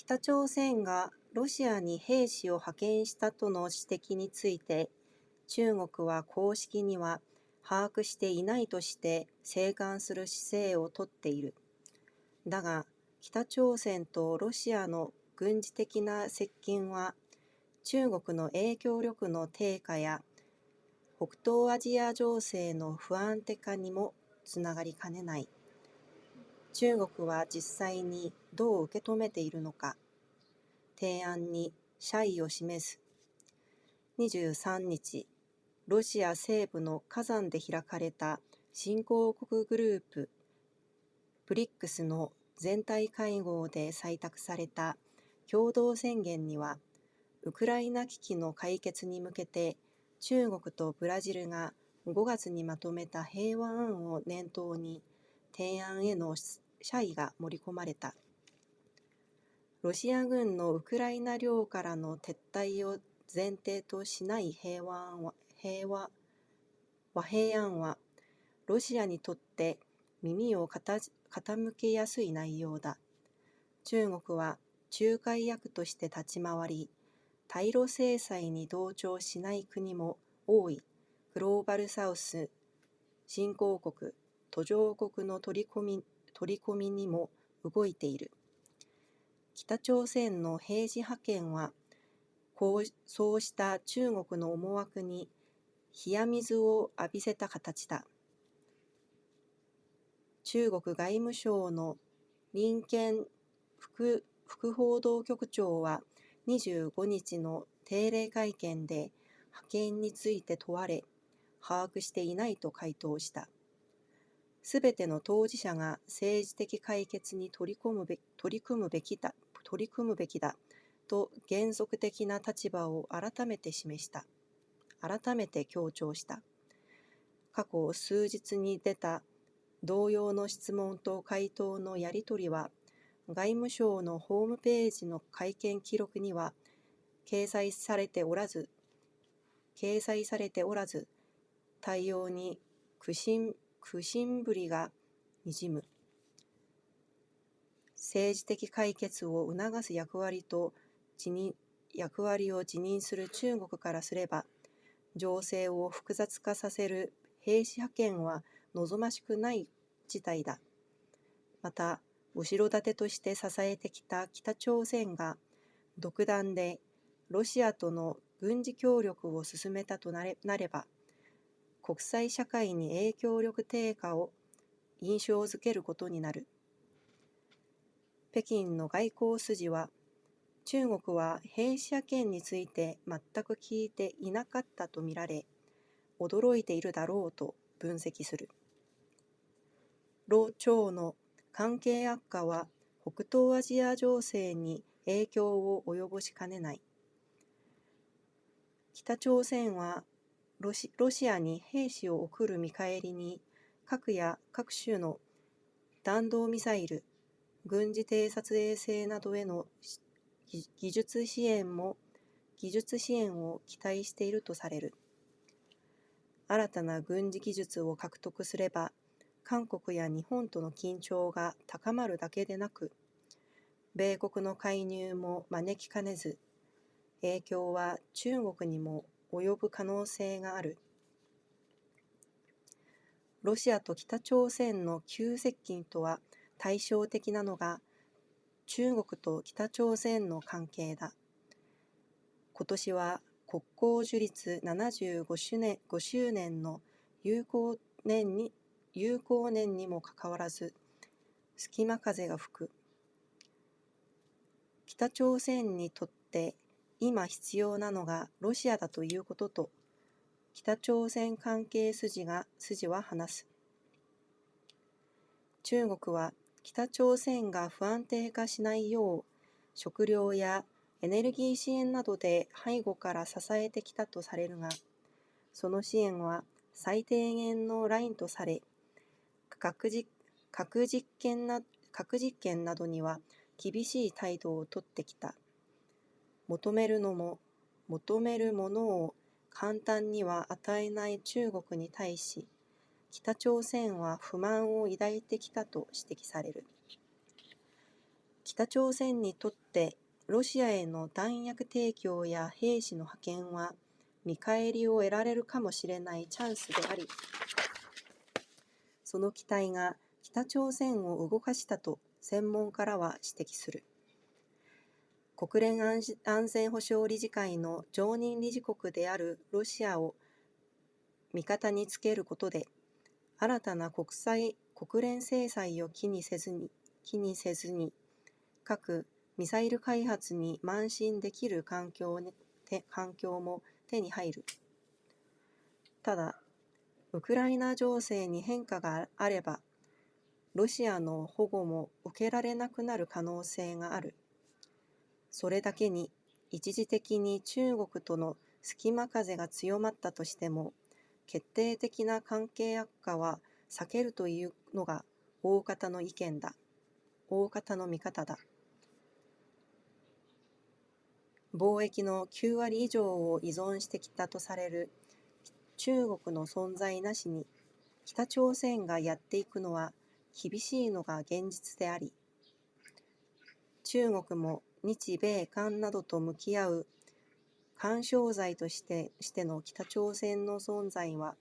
北朝鮮がロシアに兵士を派遣したとの指摘について、中国は公式には把握していないとして静観する姿勢をとっている。だが、北朝鮮とロシアの軍事的な接近は、中国の影響力の低下や北東アジア情勢の不安定化にもつながりかねない。中国は実際にどう受け止めているのか、提案に謝意を示す。23日、ロシア西部の火山で開かれた新興国グループ、ブリックスの全体会合で採択された共同宣言には、ウクライナ危機の解決に向けて中国とブラジルが5月にまとめた平和案を念頭に、提案への謝意が盛り込まれた。ロシア軍のウクライナ領からの撤退を前提としない和平案は、ロシアにとって耳を傾けやすい内容だ。中国は仲介役として立ち回り、対ロ制裁に同調しない国も多いグローバルサウス、新興国、途上国の取り込みにも動いている。北朝鮮の兵士派遣は、そうした中国の思惑に冷や水を浴びせた形だ。中国外務省の林健副報道局長は25日の定例会見で派遣について問われ、把握していないと回答した。すべての当事者が政治的解決に取り組むべきだと原則的な立場を改めて強調した。過去数日に出た同様の質問と回答のやり取りは、外務省のホームページの会見記録には掲載されておらず、対応に苦心ぶりがにじむ。政治的解決を促す役割を辞任する中国からすれば、情勢を複雑化させる兵士派遣は望ましくない事態だ。また、後ろ盾として支えてきた北朝鮮が独断でロシアとの軍事協力を進めたとなれば、国際社会に影響力低下を印象づけることになる。北京の外交筋は、中国は兵士派遣について全く聞いていなかったとみられ、驚いているだろうと分析する。ロ朝の関係悪化は北東アジア情勢に影響を及ぼしかねない。北朝鮮はロシアに兵士を送る見返りに、核や各種の弾道ミサイル、軍事偵察衛星などへの技術支援を期待しているとされる。新たな軍事技術を獲得すれば、韓国や日本との緊張が高まるだけでなく、米国の介入も招きかねず、影響は中国にも及ぶ可能性がある。ロシアと北朝鮮の急接近とは対照的なのが、中国と北朝鮮の関係だ。今年は国交樹立75周年の友好年にもかかわらず、隙間風が吹く。北朝鮮にとって今必要なのがロシアだということと、北朝鮮関係筋は話す。中国は北朝鮮が不安定化しないよう、食料やエネルギー支援などで背後から支えてきたとされるが、その支援は最低限のラインとされ、核実験などには厳しい態度をとってきた。求めるものを簡単には与えない中国に対し、北朝鮮は不満を抱いてきたと指摘される。北朝鮮にとってロシアへの弾薬提供や兵士の派遣は見返りを得られるかもしれないチャンスであり、その期待が北朝鮮を動かしたと専門家らは指摘する。国連安全保障理事会の常任理事国であるロシアを味方につけることで、新たな国連制裁を気にせずに核・ミサイル開発に慢心できる環境も手に入る。ただ、ウクライナ情勢に変化があれば、ロシアの保護も受けられなくなる可能性がある。それだけに、一時的に中国との隙間風が強まったとしても、決定的な関係悪化は避けるというのが大方の見方だ。貿易の9割以上を依存してきたとされる中国の存在なしに、北朝鮮がやっていくのは厳しいのが現実であり、中国も日米韓などと向き合う緩衝材としての北朝鮮の存在は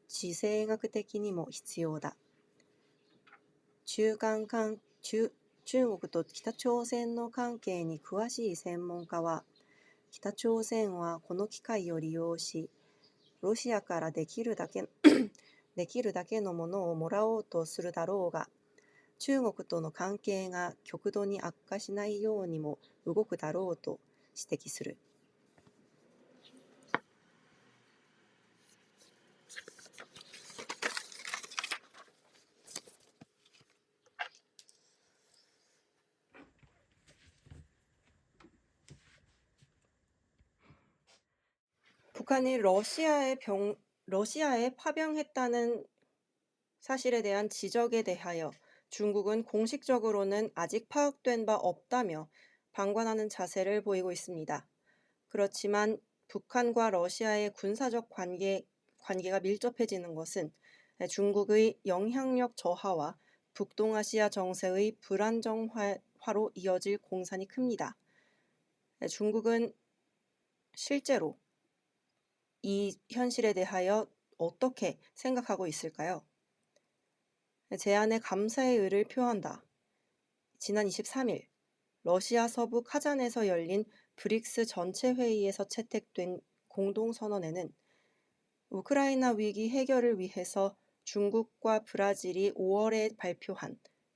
地政学的にも必要だ。中国と北朝鮮の関係に詳しい専門家は、北朝鮮はこの機会を利用し、ロシアからできるだけのものをもらおうとするだろうが、中国との関係が極度に悪化しないようにも動くだろうと指摘する。북한이 러시아에 파병했다는 사실에 대한 지적에 대하여 중국은 공식적으로는 아직 파악된 바 없다며 방관하는 자세를 보이고 있습니다. 그렇지만 북한과 러시아의 군사적 관계가 밀접해지는 것은 중국의 영향력 저하와 북동아시아 정세의 불안정화로 이어질 공산이 큽니다. 중국은 실제로 이 현실에 대하여 어떻게 생각하고 있을까요? 제안에 감사의 의를 표한다. 지난 23일 러시아 서부 카잔에서 열린 브릭스 전체 회의에서 채택된 공동선언에는 우크라이나 위기 해결을 위해서 중국과 브라질이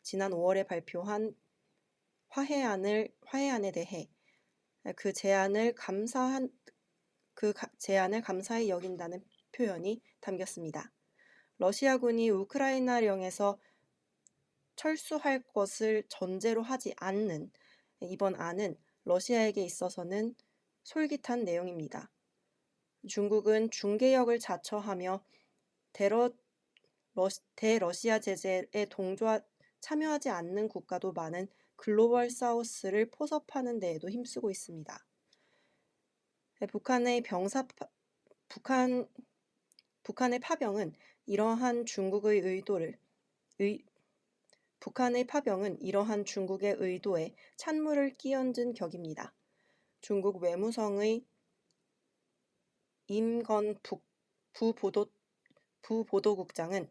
지난 5월에 발표한 화해안에 대해 그 제안을 감사히 여긴다는 표현이 담겼습니다. 러시아군이 우크라이나령에서 철수할 것을 전제로 하지 않는 이번 안은 러시아에게 있어서는 솔깃한 내용입니다. 중국은 중개역을 자처하며 대러시아 제재에 참여하지 않는 국가도 많은 글로벌 사우스를 포섭하는 데에도 힘쓰고 있습니다. 북한의 파병은 이러한 중국의 의도에 찬물을 끼얹은 격입니다. 중국 외무성의 임건 부보도국장은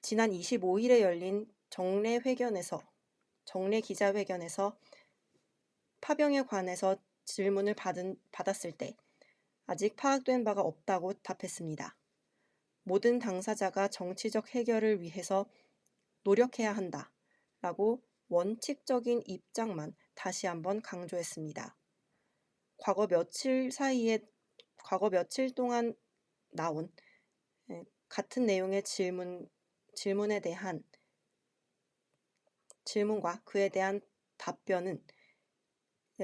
지난 25일에 열린 정례 기자회견에서 파병에 관해서 질문을 받았을 때 아직 파악된 바가 없다고 답했습니다. 모든 당사자가 정치적 해결을 위해서 노력해야 한다 라고 원칙적인 입장만 다시 한번 강조했습니다. 과거 며칠 동안 나온 같은 내용의 질문과 그에 대한 답변은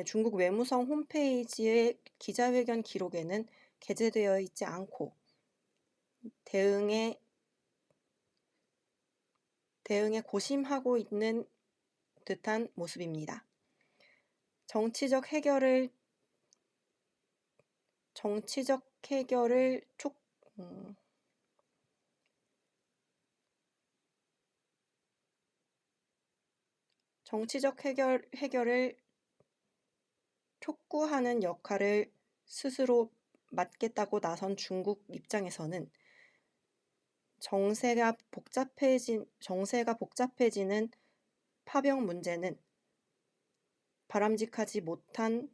중국 외무성 홈페이지의 기자회견 기록에는 게재되어 있지 않고 대응에 고심하고 있는 듯한 모습입니다. 정치적 해결을 정치적 해결을 촉구하는 역할을 스스로 맡겠다고 나선 중국 입장에서는 정세가 복잡해지는 파병 문제는 바람직하지 못한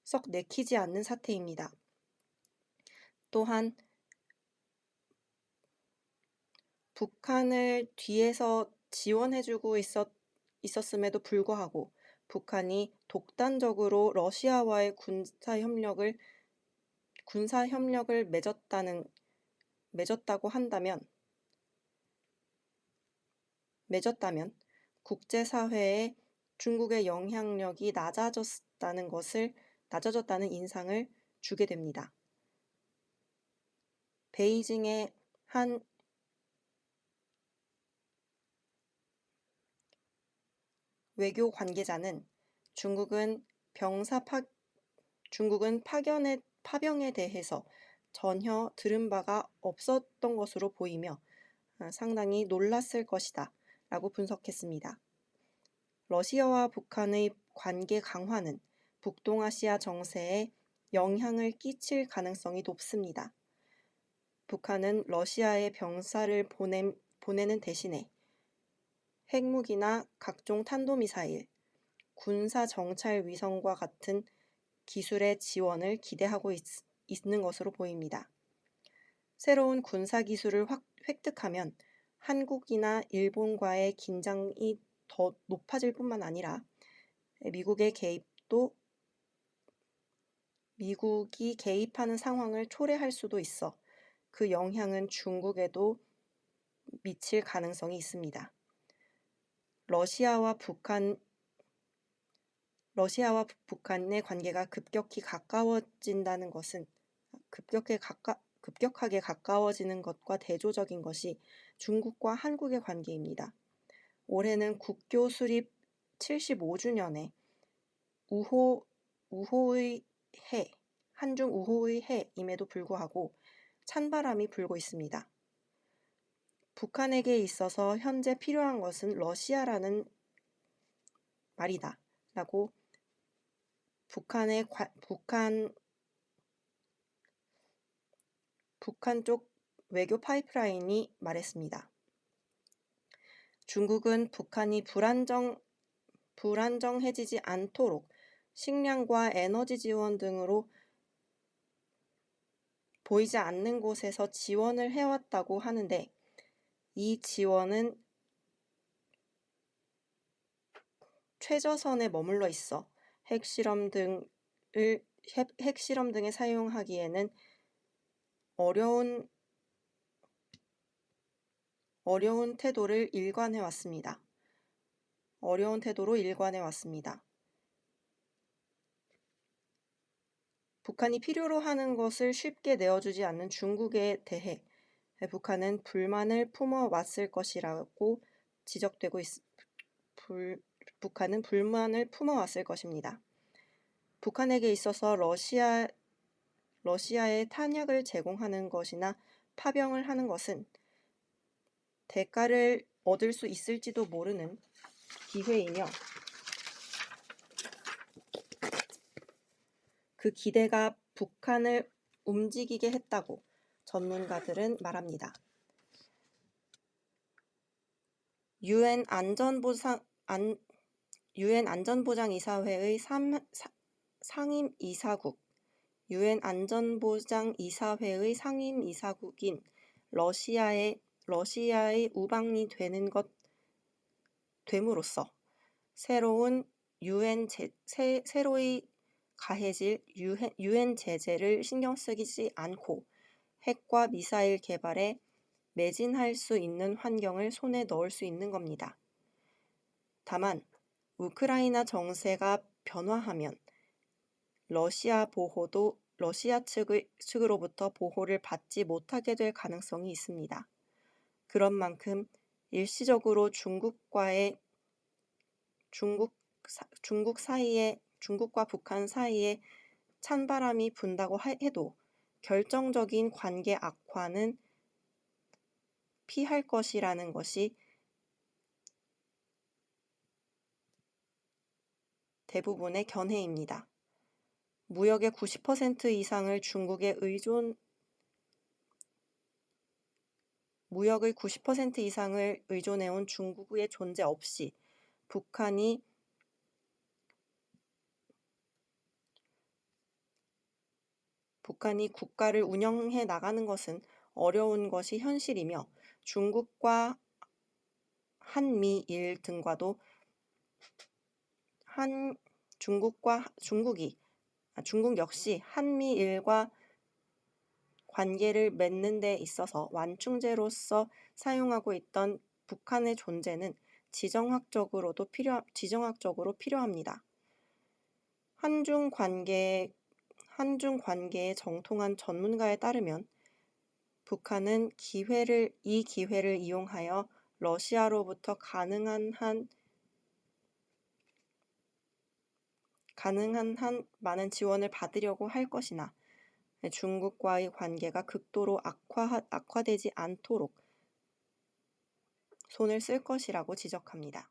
썩 내키지 않는 사태입니다. 또한 북한을 뒤에서 지원해주고 있었음에도 불구하고 북한이 독단적으로 러시아와의 군사 협력을 맺었다고 맺었다면 국제사회에 중국의 영향력이 낮아졌다는 인상을 주게 됩니다. 베이징의 한 외교 관계자는 중국은 파병에 대해서 전혀 들은 바가 없었던 것으로 보이며 상당히 놀랐을 것이다 라고 분석했습니다. 러시아와 북한의 관계 강화는 북동아시아 정세에 영향을 끼칠 가능성이 높습니다. 북한은 러시아에 병사를 보내는 대신에 핵무기나 각종 탄도미사일, 군사 정찰 위성과 같은 기술의 지원을 기대하고 있는 것으로 보입니다. 새로운 군사 기술을 획득하면 한국이나 일본과의 긴장이 더 높아질 뿐만 아니라 미국이 개입하는 상황을 초래할 수도 있어 그 영향은 중국에도 미칠 가능성이 있습니다. 러시아와 북한의 관계가 급격하게 가까워지는 것과 대조적인 것이 중국과 한국의 관계입니다. 올해는 국교 수립 75주년에 한중 우호의 해임에도 불구하고 찬바람이 불고 있습니다. 북한에게 있어서 현재 필요한 것은 러시아라는 말이다 라고 북한 쪽 외교 파이프라인이 말했습니다. 중국은 북한이 불안정해지지 않도록 식량과 에너지 지원 등으로 보이지 않는 곳에서 지원을 해왔다고 하는데 이 지원은 최저선에 머물러 있어 핵실험 등에 사용하기에는 어려운 태도로 일관해 왔습니다. 북한이 필요로 하는 것을 쉽게 내어주지 않는 중국에 대해 북한은 불만을 품어왔을 것이라고 북한은 불만을 품어왔을 것입니다. 북한에게 있어서 러시아에 탄약을 제공하는 것이나 파병을 하는 것은 대가를 얻을 수 있을지도 모르는 기회이며 그 기대가 북한을 움직이게 했다고 전문가들은 말합니다. 유엔 안전보장이사회의 상임이사국인 러시아의 우방이 됨으로써 새로이 가해질 유엔 제재를 신경 쓰지 않고 핵과 미사일 개발에 매진할 수 있는 환경을 손에 넣을 수 있는 겁니다. 다만 우크라이나 정세가 변화하면 러시아 측으로부터 보호를 받지 못하게 될 가능성이 있습니다. 그런 만큼 일시적으로 중국과 북한 사이에 찬바람이 분다고 해도 결정적인 관계 악화는 피할 것이라는 것이 대부분의 견해입니다. 무역의 90% 이상을 무역의 90% 이상을 의존해온 중국의 존재 없이 북한이 국가를 운영해 나가는 것은 어려운 것이 현실이며 중국과 한미일 등과도 중국 역시 한미일과 관계를 맺는 데 있어서 완충제로서 사용하고 있던 북한의 존재는 지정학적으로 필요합니다. 한중 관계의 정통한 전문가에 따르면 북한은 이 기회를 이용하여 러시아로부터 가능한 한 많은 지원을 받으려고 할 것이나 중국과의 관계가 극도로 악화되지 않도록 손을 쓸 것이라고 지적합니다.